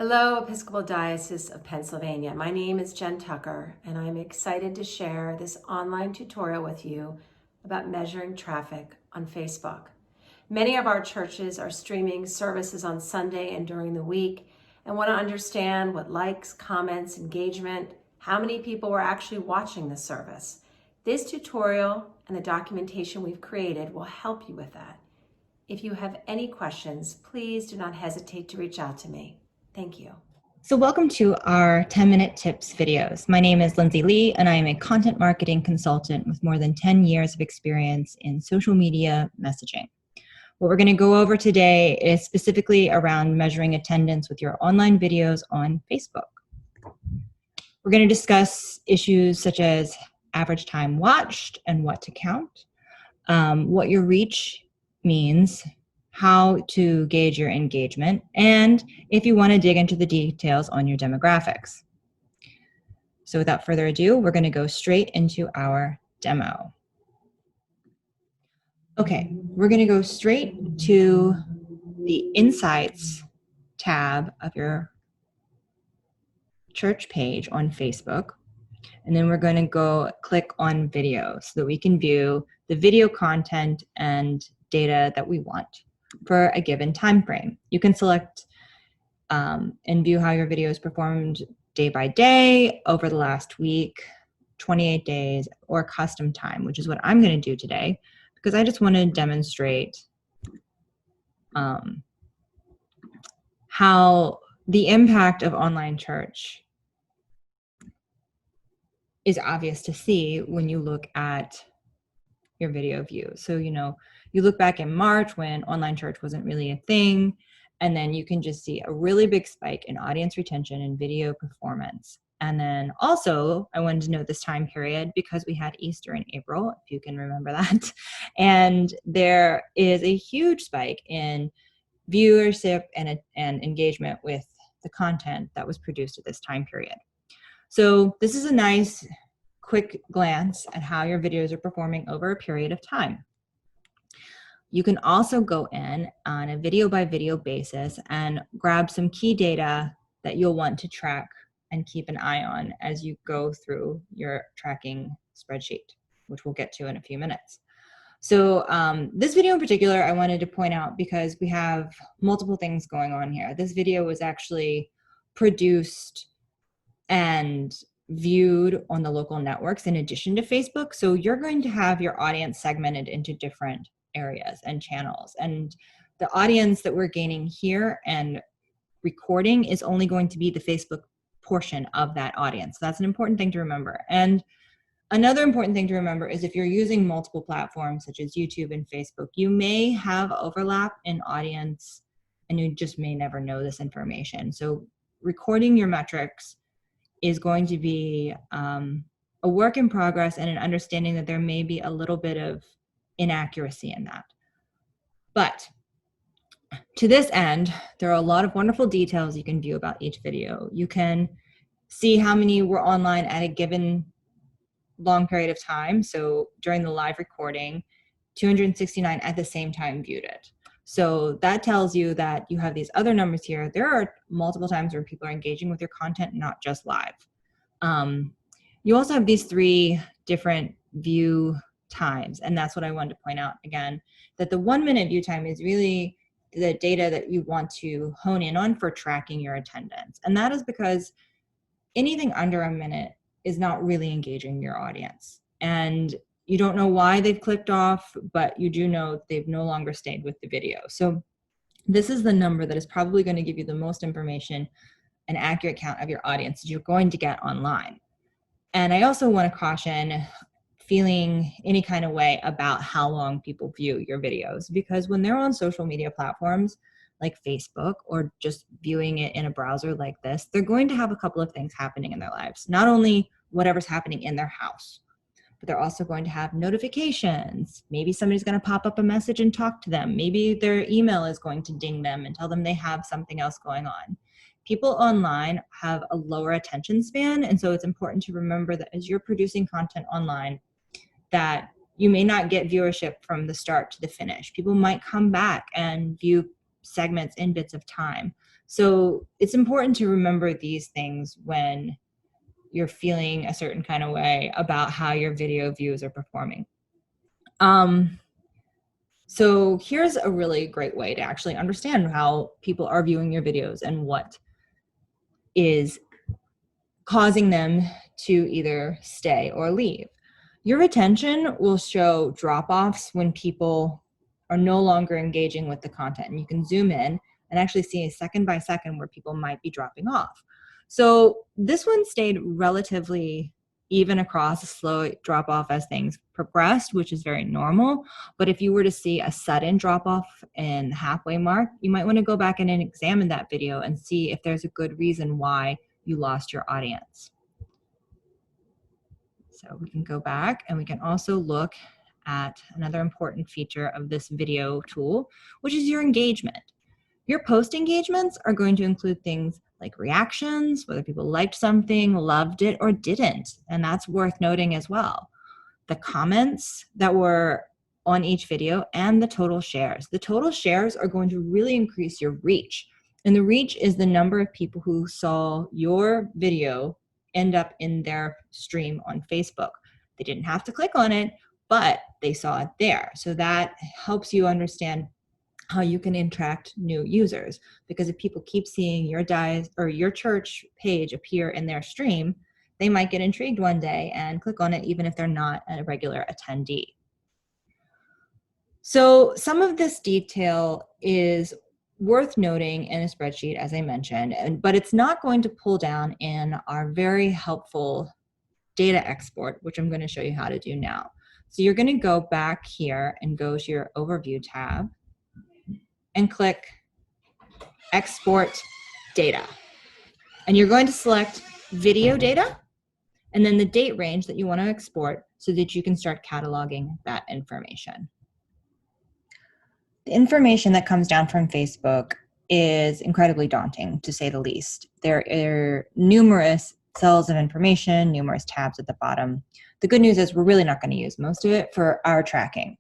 Hello, Episcopal Diocese of Pennsylvania. My name is Jen Tucker, and I'm excited to share this online tutorial with you about measuring traffic on Facebook. Many of our churches are streaming services on Sunday and during the week and want to understand what likes, comments, engagement, how many people were actually watching the service. This tutorial and the documentation we've created will help you with that. If you have any questions, please do not hesitate to reach out to me. Thank you. So welcome to our 10-minute tips videos. My name is Lindsay Lee, and I am a content marketing consultant with more than 10 years of experience in social media messaging. What we're going to go over today is specifically around measuring attendance with your online videos on Facebook. We're going to discuss issues such as average time watched and what to count, what your reach means, how to gauge your engagement, and if you want to dig into the details on your demographics. So without further ado, we're going to go straight into our demo. Okay, we're going to go straight to the Insights tab of your church page on Facebook. And then we're going to go click on video so that we can view the video content and data that we want for a given time frame. You can select and view how your videos performed day by day, over the last week, 28 days, or custom time, which is what I'm going to do today because I just want to demonstrate how the impact of online church is obvious to see when you look at your video view. So, you look back in March when online church wasn't really a thing, and then you can just see a really big spike in audience retention and video performance. And then also, I wanted to note this time period because we had Easter in April, if you can remember that. And there is a huge spike in viewership and engagement with the content that was produced at this time period. So this is a nice quick glance at how your videos are performing over a period of time. You can also go in on a video by video basis and grab some key data that you'll want to track and keep an eye on as you go through your tracking spreadsheet, which we'll get to in a few minutes. So this video in particular, I wanted to point out because we have multiple things going on here. This video was actually produced and viewed on the local networks in addition to Facebook. So you're going to have your audience segmented into different areas and channels. And the audience that we're gaining here and recording is only going to be the Facebook portion of that audience. So that's an important thing to remember. And another important thing to remember is if you're using multiple platforms such as YouTube and Facebook, you may have overlap in audience and you just may never know this information. So recording your metrics is going to be a work in progress and an understanding that there may be a little bit of inaccuracy in that. But to this end, there are a lot of wonderful details you can view about each video. You can see how many were online at a given long period of time. So during the live recording, 269 at the same time viewed it. So that tells you that you have these other numbers here. There are multiple times where people are engaging with your content, not just live. You also have these three different view times, and that's what I wanted to point out again, that the 1 minute view time is really the data that you want to hone in on for tracking your attendance. And that is because anything under a minute is not really engaging your audience. And you don't know why they've clicked off, but you do know they've no longer stayed with the video. So this is the number that is probably going to give you the most information and accurate count of your audience that you're going to get online. And I also want to caution feeling any kind of way about how long people view your videos, because when they're on social media platforms like Facebook or just viewing it in a browser like this, they're going to have a couple of things happening in their lives. Not only whatever's happening in their house, but they're also going to have notifications. Maybe somebody's going to pop up a message and talk to them. Maybe their email is going to ding them and tell them they have something else going on. People online have a lower attention span, and so it's important to remember that as you're producing content online, that you may not get viewership from the start to the finish. People might come back and view segments in bits of time. So it's important to remember these things when you're feeling a certain kind of way about how your video views are performing. So here's a really great way to actually understand how people are viewing your videos and what is causing them to either stay or leave. Your retention will show drop-offs when people are no longer engaging with the content. And you can zoom in and actually see second by second where people might be dropping off. So this one stayed relatively even across a slow drop off as things progressed, which is very normal. But if you were to see a sudden drop off in the halfway mark, you might want to go back and examine that video and see if there's a good reason why you lost your audience. So we can go back and we can also look at another important feature of this video tool, which is your engagement. Your post engagements are going to include things like reactions, whether people liked something, loved it, or didn't. And that's worth noting as well. The comments that were on each video and the total shares. The total shares are going to really increase your reach. And the reach is the number of people who saw your video end up in their stream on Facebook. They didn't have to click on it, but they saw it there. So that helps you understand how you can attract new users, because if people keep seeing your your church page appear in their stream, they might get intrigued one day and click on it even if they're not a regular attendee. So some of this detail is worth noting in a spreadsheet, as I mentioned, but it's not going to pull down in our very helpful data export, which I'm going to show you how to do now. So you're going to go back here and go to your overview tab and click export data. And you're going to select video data and then the date range that you want to export so that you can start cataloging that information. The information that comes down from Facebook is incredibly daunting, to say the least. There are numerous cells of information, numerous tabs at the bottom. The good news is we're really not going to use most of it for our tracking.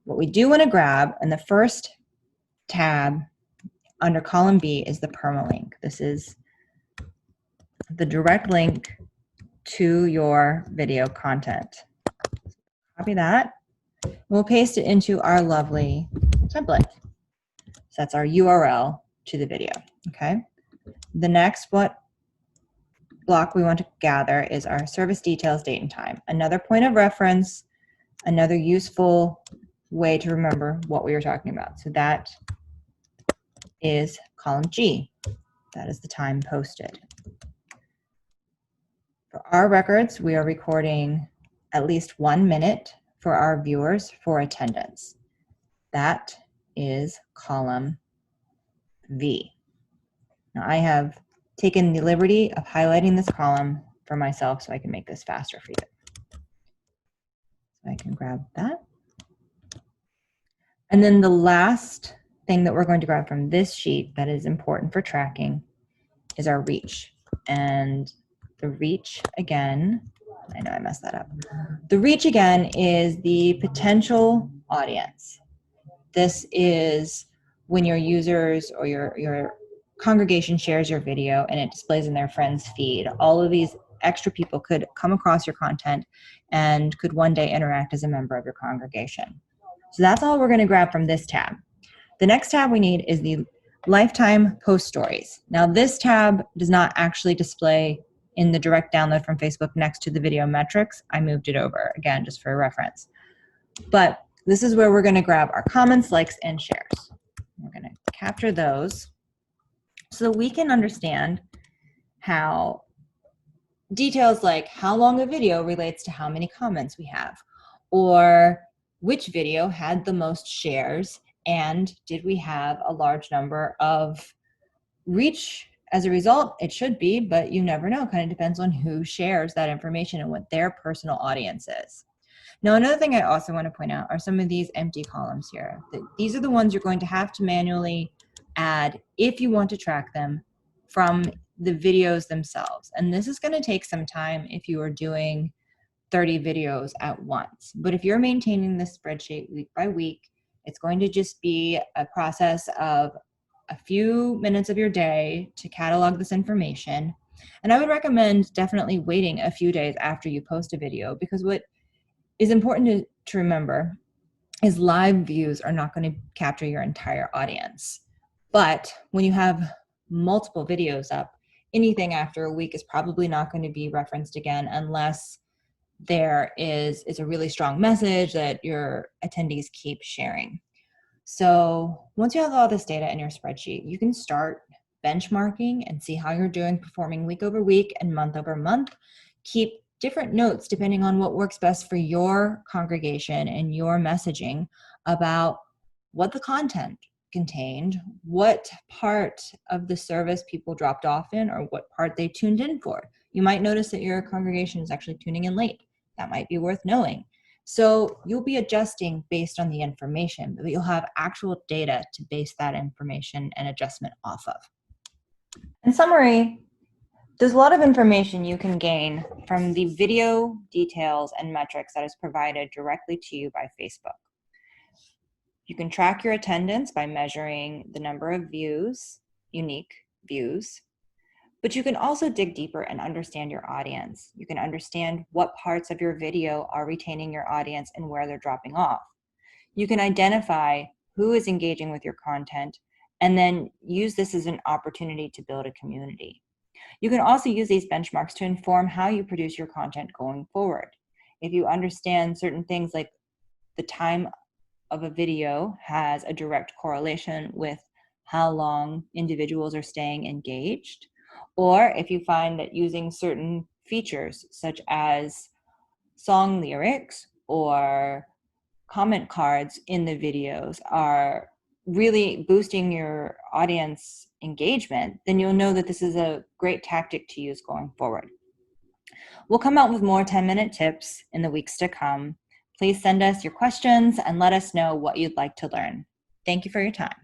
What we do want to grab in the first tab under column B is the permalink. This is the direct link to your video content. Copy that. We'll paste it into our lovely template. So that's our URL to the video, okay? The next block we want to gather is our service details, date and time. Another point of reference, another useful way to remember what we were talking about. So that is column G. That is the time posted. For our records, we are recording at least 1 minute for our viewers for attendance. That is column V. Now I have taken the liberty of highlighting this column for myself so I can make this faster for you. So I can grab that. And then the last thing that we're going to grab from this sheet that is important for tracking is our reach. And the reach, again, I know I messed that up. The reach, again, is the potential audience. This is when your users or your congregation shares your video and it displays in their friends' feed. All of these extra people could come across your content and could one day interact as a member of your congregation. So that's all we're going to grab from this tab. The next tab we need is the lifetime post stories. Now this tab does not actually display in the direct download from Facebook next to the video metrics. I moved it over, again, just for reference. But this is where we're going to grab our comments, likes, and shares. We're going to capture those so we can understand how details like how long a video relates to how many comments we have, or which video had the most shares, and did we have a large number of reach as a result. It should be, but you never know. Kind of depends on who shares that information and what their personal audience is. Now, another thing I also want to point out are some of these empty columns here. These are the ones you're going to have to manually add if you want to track them from the videos themselves. And this is going to take some time if you are doing 30 videos at once. But if you're maintaining this spreadsheet week by week It's going to just be a process of a few minutes of your day to catalog this information. And I would recommend definitely waiting a few days after you post a video, because what is important to remember is live views are not going to capture your entire audience. But when you have multiple videos up, anything after a week is probably not going to be referenced again unless there is a really strong message that your attendees keep sharing. So once you have all this data in your spreadsheet, you can start benchmarking and see how you're doing, performing week over week and month over month. Keep different notes depending on what works best for your congregation and your messaging about what the content contained, what part of the service people dropped off in, or what part they tuned in for. You might notice that your congregation is actually tuning in late. That might be worth knowing. So you'll be adjusting based on the information, but you'll have actual data to base that information and adjustment off of. In summary, there's a lot of information you can gain from the video details and metrics that is provided directly to you by Facebook. You can track your attendance by measuring the number of views, unique views, but you can also dig deeper and understand your audience. You can understand what parts of your video are retaining your audience and where they're dropping off. You can identify who is engaging with your content and then use this as an opportunity to build a community. You can also use these benchmarks to inform how you produce your content going forward. If you understand certain things like the time of a video has a direct correlation with how long individuals are staying engaged, or if you find that using certain features such as song lyrics or comment cards in the videos are really boosting your audience engagement, then you'll know that this is a great tactic to use going forward. We'll come out with more 10-minute tips in the weeks to come. Please send us your questions and let us know what you'd like to learn. Thank you for your time.